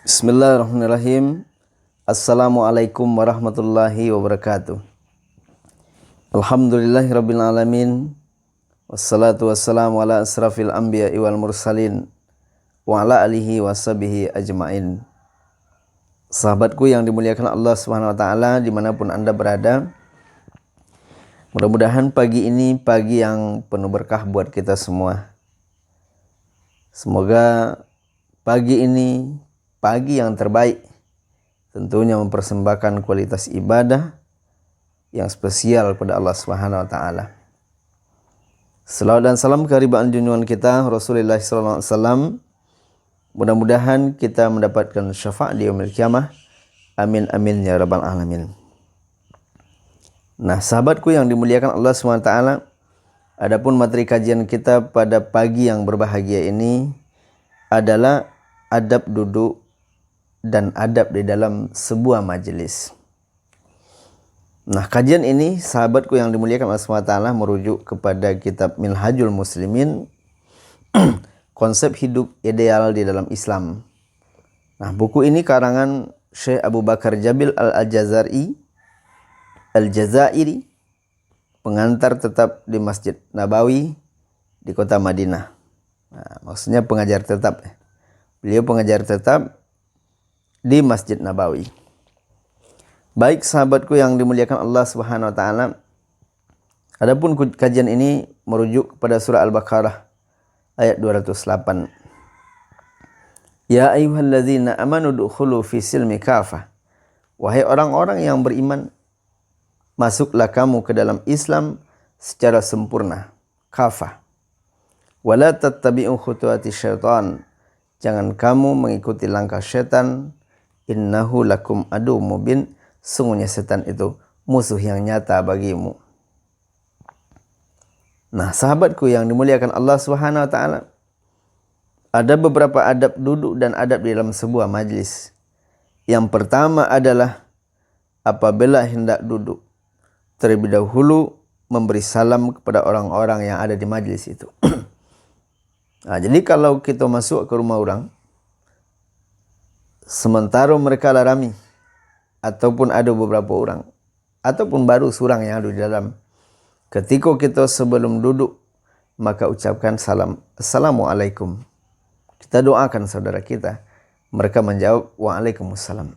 Bismillahirrahmanirrahim. Assalamualaikum warahmatullahi wabarakatuh. Alhamdulillahirabbil alamin. Wassalatu wassalamu ala asrafil anbiya'i wal mursalin wa ala alihi washabihi ajmain. Sahabatku yang dimuliakan Allah Subhanahu wa taala dimanapun Anda berada, mudah-mudahan pagi ini pagi yang penuh berkah buat kita semua. Semoga pagi ini pagi yang terbaik, tentunya mempersembahkan kualitas ibadah yang spesial pada Allah Subhanahu wa taala. Salawat dan salam keharibaan junjungan kita Rasulullah sallallahu alaihi wasallam. Mudah-mudahan kita mendapatkan syafaat di yaumil qiyamah. Amin amin ya rabbal alamin. Nah, sahabatku yang dimuliakan Allah Subhanahu wa taala, adapun materi kajian kita pada pagi yang berbahagia ini adalah adab duduk dan adab di dalam sebuah majelis. Nah, kajian ini sahabatku yang dimuliakan Allah SWT merujuk kepada kitab Minhajul Muslimin, konsep hidup ideal di dalam Islam. Nah, buku ini karangan Syekh Abu Bakar Jabil Al-Jazairi, pengantar tetap di Masjid Nabawi di kota Madinah. Nah, maksudnya pengajar tetap. Beliau pengajar tetap di Masjid Nabawi. Baik sahabatku yang dimuliakan Allah Subhanahu wa taala, adapun kajian ini merujuk kepada surah Al-Baqarah ayat 208. Ya ayyuhalladzina amanu dukhulu fi silmi kafah. Wahai orang-orang yang beriman, masuklah kamu ke dalam Islam secara sempurna, kafah. Wala tattabi'u khutuwati syaitan. Jangan kamu mengikuti langkah syaitan. Innahu lakum adu mubin. Sungguhnya setan itu musuh yang nyata bagimu. Nah, sahabatku yang dimuliakan Allah Subhanahu wa taala, ada beberapa adab duduk dan adab di dalam sebuah majlis. Yang pertama adalah apabila hendak duduk, terlebih dahulu memberi salam kepada orang-orang yang ada di majlis itu. Nah, jadi kalau kita masuk ke rumah orang, sementara mereka larami, ataupun ada beberapa orang, ataupun baru seorang yang ada di dalam, ketika kita sebelum duduk, maka ucapkan salam, Assalamualaikum. Kita doakan saudara kita. Mereka menjawab, Waalaikumsalam.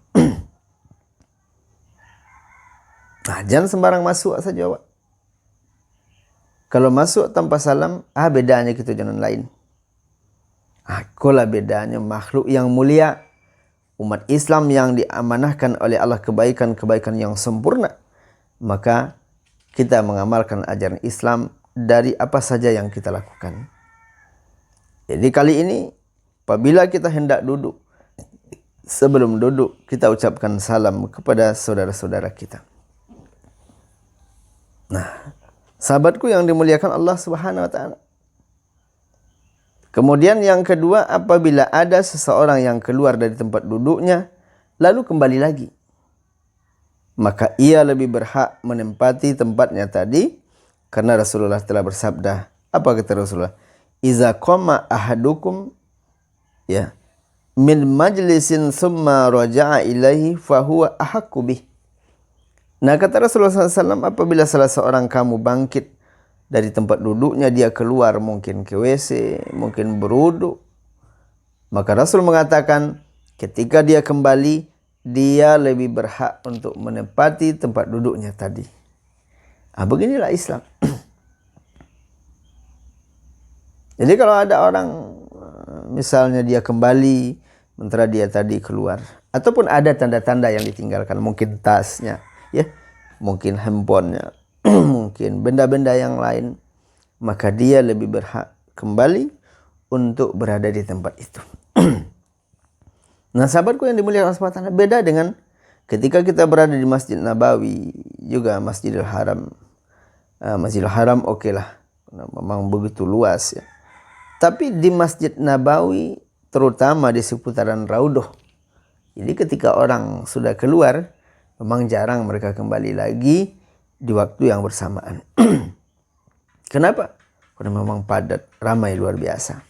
Nah, jangan sembarang masuk saja, Pak. Kalau masuk tanpa salam, bedanya kita jangan lain. Itulah bedanya makhluk yang mulia, umat Islam yang diamanahkan oleh Allah kebaikan-kebaikan yang sempurna. Maka kita mengamalkan ajaran Islam dari apa saja yang kita lakukan. Jadi kali ini apabila kita hendak duduk, sebelum duduk kita ucapkan salam kepada saudara-saudara kita. Nah, sahabatku yang dimuliakan Allah Subhanahu wa taala, kemudian yang kedua, apabila ada seseorang yang keluar dari tempat duduknya lalu kembali lagi, maka ia lebih berhak menempati tempatnya tadi, karena Rasulullah telah bersabda. Apa kata Rasulullah? Iza qama ahadukum min majlisin summa raja'a ilaihi fahuwa ahaqqu bih. Nah, kata Rasulullah SAW, apabila salah seorang kamu bangkit dari tempat duduknya, dia keluar mungkin ke WC, mungkin berwudu, maka Rasul mengatakan ketika dia kembali, dia lebih berhak untuk menempati tempat duduknya tadi. Beginilah Islam. Jadi kalau ada orang misalnya dia kembali sementara dia tadi keluar, ataupun ada tanda-tanda yang ditinggalkan, mungkin tasnya, mungkin handphonenya, mungkin benda-benda yang lain, maka dia lebih berhak kembali untuk berada di tempat itu. Nah, sahabatku yang dimuliakan Allah SWT, beda dengan ketika kita berada di Masjid Nabawi, juga Masjidil Haram. Masjidil Haram okelah, memang begitu luas ya. Tapi di Masjid Nabawi, terutama di seputaran Raudhah, jadi ketika orang sudah keluar, memang jarang mereka kembali lagi di waktu yang bersamaan. Kenapa? Karena memang padat, ramai luar biasa.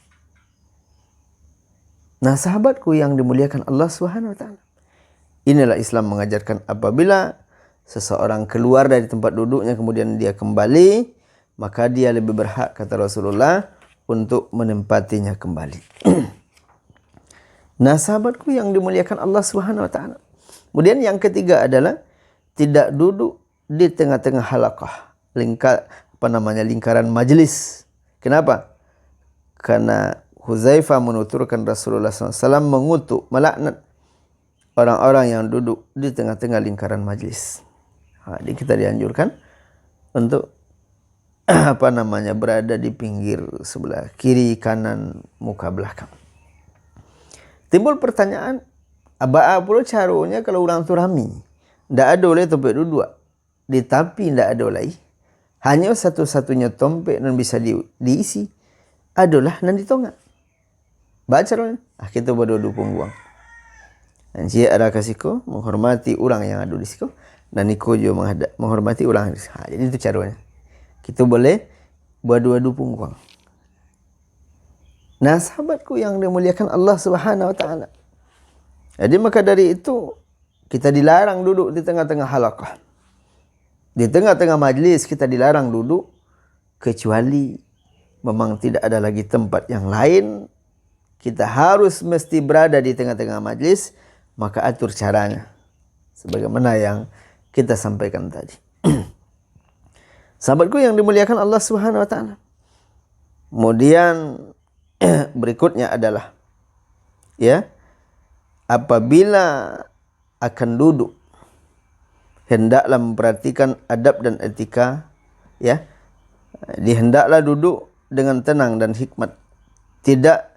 Nah, sahabatku yang dimuliakan Allah Subhanahu wa taala, inilah Islam mengajarkan apabila seseorang keluar dari tempat duduknya kemudian dia kembali, maka dia lebih berhak, kata Rasulullah, untuk menempatinya kembali. Nah, sahabatku yang dimuliakan Allah Subhanahu wa taala. Kemudian yang ketiga adalah tidak duduk di tengah-tengah halaqah, lingkaran majelis. Kenapa? Karena Huzaifah menuturkan Rasulullah SAW mengutuk, melaknat orang-orang yang duduk di tengah-tengah lingkaran majlis. Jadi kita dianjurkan untuk berada di pinggir sebelah kiri, kanan, muka belakang. Timbul pertanyaan, apa pula caranya kalau orang tu rami? Tidak ada oleh tempat duduk. Di tapi tidak ada oleh. Hanya satu-satunya tempat yang bisa diisi adalah nan ditongak. Baca caranya. Kita berdua pungguang. Dan jika ada kasihku menghormati orang yang ada di situ, dan niko juga menghormati orang yang di situ. Jadi itu caranya. Kita boleh berdua pungguang. Nah, sahabatku yang dimuliakan Allah Subhanahu wa taala. Jadi maka dari itu kita dilarang duduk di tengah-tengah halaqah. Di tengah-tengah majlis kita dilarang duduk kecuali memang tidak ada lagi tempat yang lain. Kita harus mesti berada di tengah-tengah majlis, maka atur caranya sebagaimana yang kita sampaikan tadi. Sahabatku yang dimuliakan Allah Subhanahu wa taala. Kemudian berikutnya adalah apabila akan duduk hendaklah memperhatikan adab dan etika, hendaklah duduk dengan tenang dan hikmat, tidak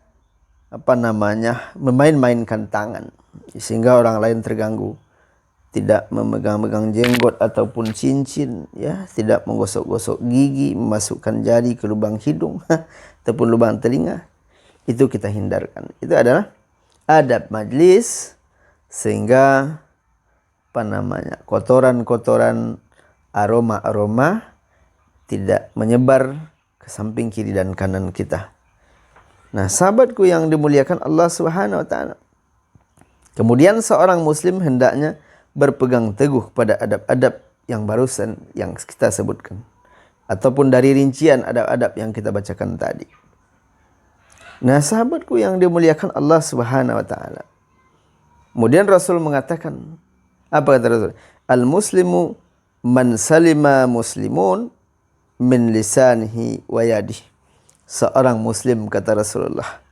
memain-mainkan tangan sehingga orang lain terganggu, tidak memegang-megang jenggot ataupun cincin, tidak menggosok-gosok gigi, memasukkan jari ke lubang hidung ataupun lubang telinga. Itu kita hindarkan. Itu adalah adab majlis, sehingga kotoran-kotoran, aroma-aroma tidak menyebar ke samping kiri dan kanan kita. Nah, sahabatku yang dimuliakan Allah Subhanahu wa taala. Kemudian seorang muslim hendaknya berpegang teguh pada adab-adab yang barusan yang kita sebutkan, ataupun dari rincian adab-adab yang kita bacakan tadi. Nah, sahabatku yang dimuliakan Allah Subhanahu wa taala. Kemudian Rasul mengatakan, apa kata Rasul? Al-muslimu man salima muslimun min lisanihi wa yadihi. Seorang muslim, kata Rasulullah,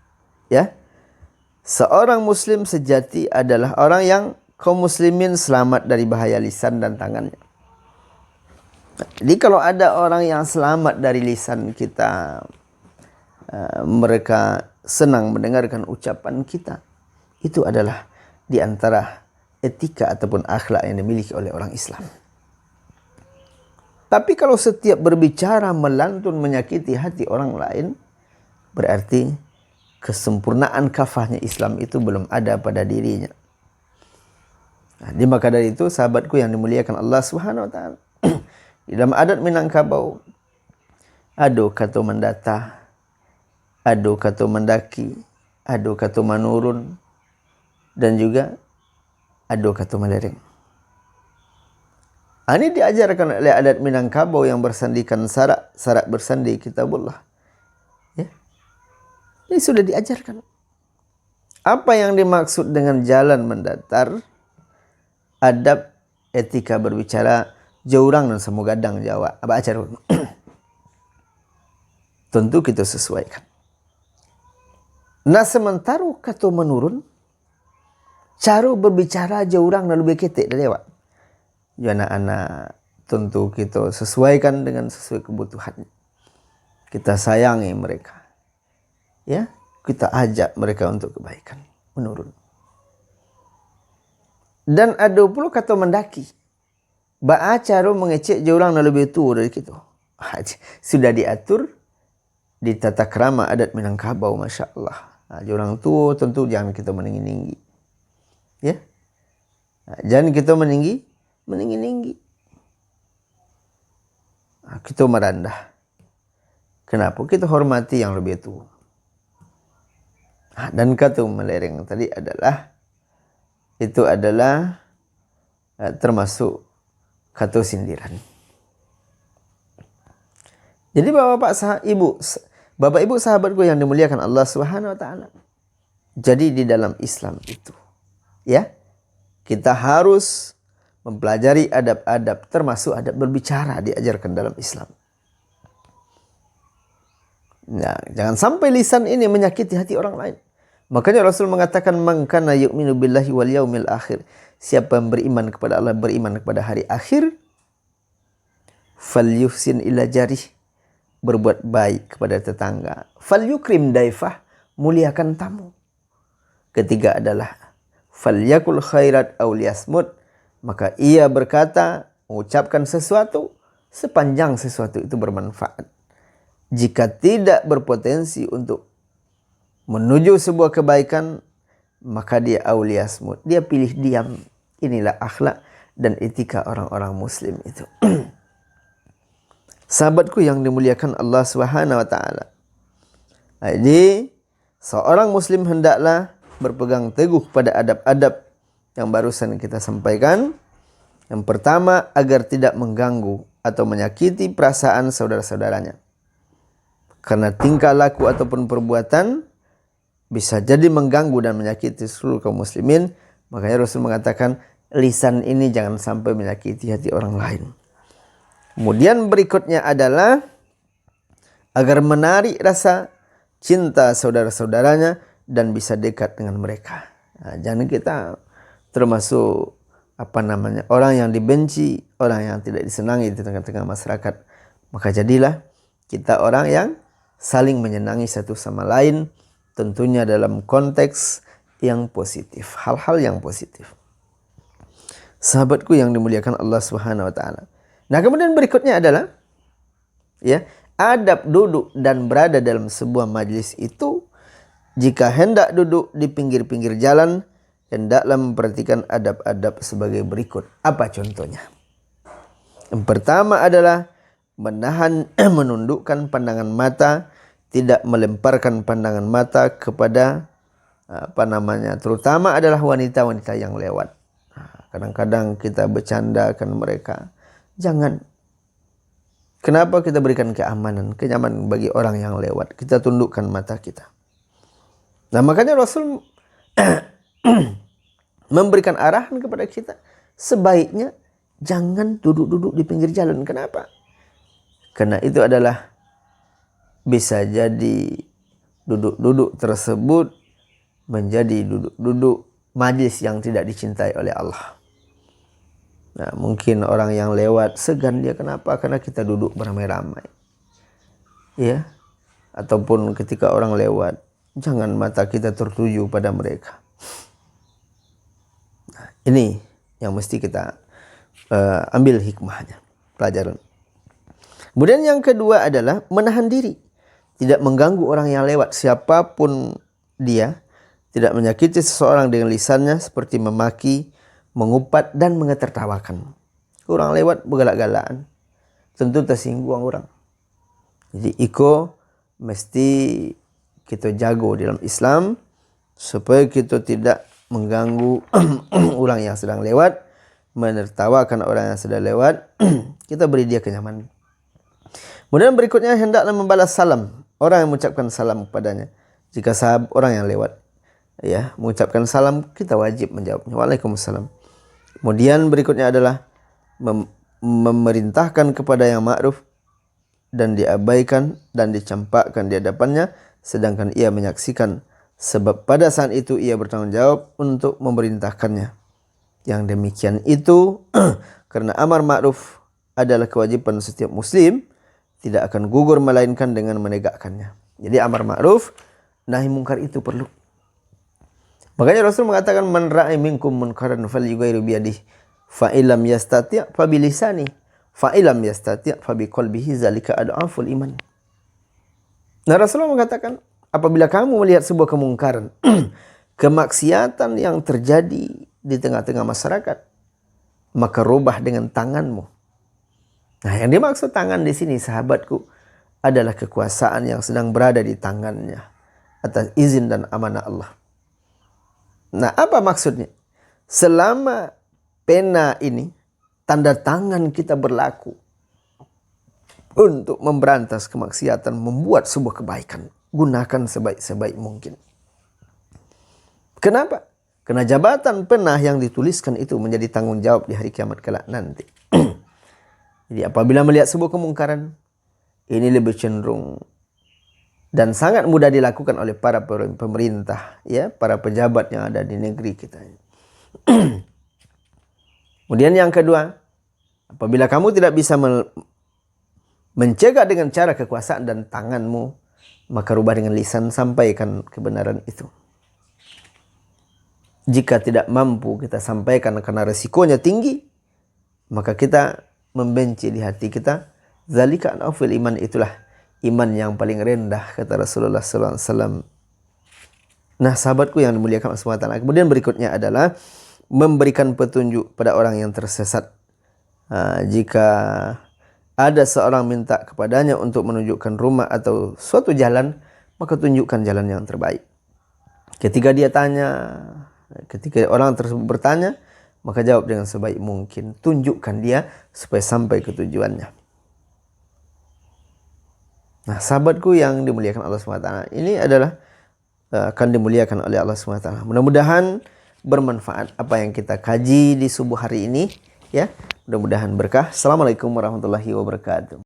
seorang muslim sejati adalah orang yang kaum muslimin selamat dari bahaya lisan dan tangannya. Jadi kalau ada orang yang selamat dari lisan kita, mereka senang mendengarkan ucapan kita, itu adalah di antara etika ataupun akhlak yang dimiliki oleh orang Islam. Tapi kalau setiap berbicara melantun menyakiti hati orang lain, berarti kesempurnaan kafahnya Islam itu belum ada pada dirinya. Nah, maka dari itu sahabatku yang dimuliakan Allah Subhanahu wa taala, di dalam adat Minangkabau, ado kata mendata, ado kata mendaki, ado kata menurun, dan juga ado kata melereng. Ini diajarkan oleh adat Minangkabau yang bersandikan sarak bersandi kitabullah. Ini sudah diajarkan. Apa yang dimaksud dengan jalan mendatar, adab, etika berbicara, jaurang dan semu gadang Jawa. Apa acara? Tentu kita sesuaikan. Nah, sementara kata menurun, cara berbicara jaurang dan lebih ketik dari Jawa. Anak-anak tentu kita sesuaikan dengan sesuai kebutuhan. Kita sayangi mereka. Kita ajak mereka untuk kebaikan. Menurun. Dan ada pula kata mendaki. Cara mengecek jaurang yang lebih tua dari kita. Sudah diatur di tata krama adat Minangkabau, Masya Allah. Jaurang tua tentu jangan kita meninggi-ninggi. Jangan kita meninggi-ninggi. Kita merendah. Kenapa? Kita hormati yang lebih tua. Dan kata melereng tadi itu adalah termasuk kata sindiran. Jadi bapak ibu sahabatku yang dimuliakan Allah Subhanahu wa taala. Jadi di dalam Islam itu, ya, kita harus mempelajari adab-adab, termasuk adab berbicara diajarkan dalam Islam. Nah, jangan sampai lisan ini menyakiti hati orang lain. Makanya Rasul mengatakan, man kana yu'minu billahi wal yaumil akhir. Siapa yang beriman kepada Allah, beriman kepada hari akhir, falyuhsin ila jarih, berbuat baik kepada tetangga. Falyukrim daifah, muliakan tamu. Ketiga adalah falyakul khairat aw liyasmut, maka ia berkata, mengucapkan sesuatu sepanjang sesuatu itu bermanfaat. Jika tidak berpotensi untuk menuju sebuah kebaikan, maka dia auliyasmut, dia pilih diam. Inilah akhlak dan etika orang-orang muslim itu. Sahabatku yang dimuliakan Allah Subhanahu wa taala. Jadi seorang muslim hendaklah berpegang teguh pada adab-adab yang barusan kita sampaikan. Yang pertama, agar tidak mengganggu atau menyakiti perasaan saudara-saudaranya. Karena tingkah laku ataupun perbuatan bisa jadi mengganggu dan menyakiti seluruh kaum muslimin. Makanya Rasul mengatakan, lisan ini jangan sampai menyakiti hati orang lain. Kemudian berikutnya adalah agar menarik rasa cinta saudara-saudaranya dan bisa dekat dengan mereka. Nah, jangan kita termasuk orang yang dibenci, orang yang tidak disenangi di tengah-tengah masyarakat. Maka jadilah kita orang yang saling menyenangi satu sama lain, tentunya dalam konteks yang positif, hal-hal yang positif. Sahabatku yang dimuliakan Allah Subhanahu wa taala. Nah, kemudian berikutnya adalah adab duduk dan berada dalam sebuah majlis itu. Jika hendak duduk di pinggir-pinggir jalan, hendaklah memperhatikan adab-adab sebagai berikut. Apa contohnya? Yang pertama adalah menundukkan pandangan mata, tidak melemparkan pandangan mata kepada terutama adalah wanita-wanita yang lewat. Kadang-kadang kita bercandakan mereka. Jangan. Kenapa kita berikan kenyamanan bagi orang yang lewat? Kita tundukkan mata kita. Nah, makanya Rasul memberikan arahan kepada kita, sebaiknya jangan duduk-duduk di pinggir jalan. Kenapa? Karena itu adalah bisa jadi duduk-duduk tersebut menjadi duduk-duduk majlis yang tidak dicintai oleh Allah. Nah, mungkin orang yang lewat segan dia. Kenapa? Karena kita duduk beramai-ramai. Ya. Ataupun ketika orang lewat, jangan mata kita tertuju pada mereka. Nah, ini yang mesti kita ambil hikmahnya, pelajaran. Kemudian yang kedua adalah menahan diri. Tidak mengganggu orang yang lewat, siapapun dia. Tidak menyakiti seseorang dengan lisannya seperti memaki, mengupat, dan mengetertawakan. Orang lewat bergalak-galakan, tentu tersinggung orang. Jadi mesti kita jago dalam Islam supaya kita tidak mengganggu orang yang sedang lewat, menertawakan orang yang sedang lewat. Kita beri dia kenyamanan. Kemudian berikutnya, hendaklah membalas salam orang yang mengucapkan salam kepadanya. Jika orang yang lewat mengucapkan salam, kita wajib menjawabnya, Waalaikumsalam. Kemudian berikutnya adalah memerintahkan kepada yang ma'ruf dan diabaikan dan dicampakkan di hadapannya, sedangkan ia menyaksikan, sebab pada saat itu ia bertanggung jawab untuk memerintahkannya. Yang demikian itu karena amar ma'ruf adalah kewajiban setiap muslim, tidak akan gugur melainkan dengan menegakkannya. Jadi amar ma'ruf, nahi mungkar itu perlu. Makanya Rasul mengatakan, man ra'i minkum munkaran falyughayyirhu biyadihi, fa illam yastati' fa bilisani, fa illam yastati' fa biqalbihi, zalika ad'aful iman. Nah, Rasulullah mengatakan, apabila kamu melihat sebuah kemungkaran, kemaksiatan yang terjadi di tengah-tengah masyarakat, maka rubah dengan tanganmu. Nah, yang dimaksud tangan di sini, sahabatku, adalah kekuasaan yang sedang berada di tangannya. atas izin dan amanah Allah. Nah, apa maksudnya? Selama pena ini, tanda tangan kita berlaku untuk memberantas kemaksiatan, membuat sebuah kebaikan, gunakan sebaik-sebaik mungkin. Kenapa? Karena jabatan pena yang dituliskan itu menjadi tanggung jawab di hari kiamat kelak nanti. Jadi apabila melihat sebuah kemungkaran, ini lebih cenderung dan sangat mudah dilakukan oleh para pemerintah, ya, para pejabat yang ada di negeri kita. Kemudian yang kedua, apabila kamu tidak bisa mencegah dengan cara kekuasaan dan tanganmu, maka rubah dengan lisan, sampaikan kebenaran itu. Jika tidak mampu kita sampaikan karena resikonya tinggi, maka kita membenci di hati kita. Zalika anafil iman, itulah iman yang paling rendah, kata Rasulullah SAW. Nah, sahabatku yang dimuliakan Allah SWT. Kemudian berikutnya adalah memberikan petunjuk pada orang yang tersesat. Jika ada seorang minta kepadanya untuk menunjukkan rumah atau suatu jalan, maka tunjukkan jalan yang terbaik. Ketika orang tersebut bertanya, maka jawab dengan sebaik mungkin. Tunjukkan dia supaya sampai ke tujuannya. Nah, sahabatku yang dimuliakan Allah SWT, ini adalah akan dimuliakan oleh Allah SWT. Mudah-mudahan bermanfaat apa yang kita kaji di subuh hari ini, ya. Mudah-mudahan berkah. Assalamualaikum warahmatullahi wabarakatuh.